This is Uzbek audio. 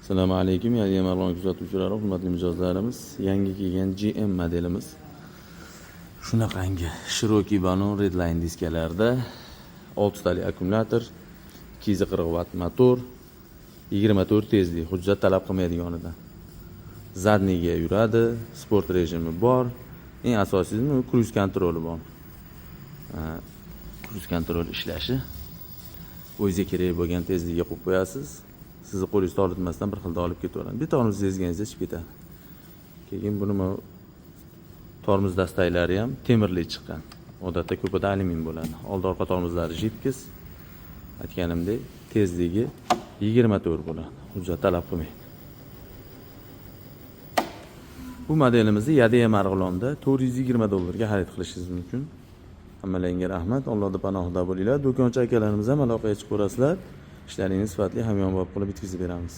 Assalomu alaykum, yangi marg'ilon kuzatuvchilari, hurmatli mijozlarimiz. Yangi kelgan GM modelimiz. Shunaqangi Cherokee Banon Redline diskalarda 6 tali akkumulyator, 240 watt motor, 24 tezlik, hujjat talab qilmaydiganidan. Zadniga yuradi, sport rejimi bor. Eng asosiysi cruise kontroli bor. Cruise kontrol ishlashi. O'zingizga kerak bo'lgan tezlikka qo'yib qo'yasiz. Sizni qo'lingizda olitmasdan bir xilda olib ketaveradi. Bir tormoz sezganingizda chiqib ketadi. Keyin buni tormoz dastaklari ham temirlik chiqqan. Odatda ko'pida alyumin bo'ladi. Old orqa tormozlari jipkiz. Aytganimdek, tezligi 24 bo'ladi. Hujjat talab qilmaydi. Bu modelimizni Yadeya Marg'ilonda $420 ga xarid qilishingiz mumkin. Hammalarga rahmat. Allohning panohida bo'linglar. Do'konchi akalarimiz ham aloqaga chiqib ko'rasizlar. Ishlaringizni sifatli hamyonbop qilib bitkazib beramiz.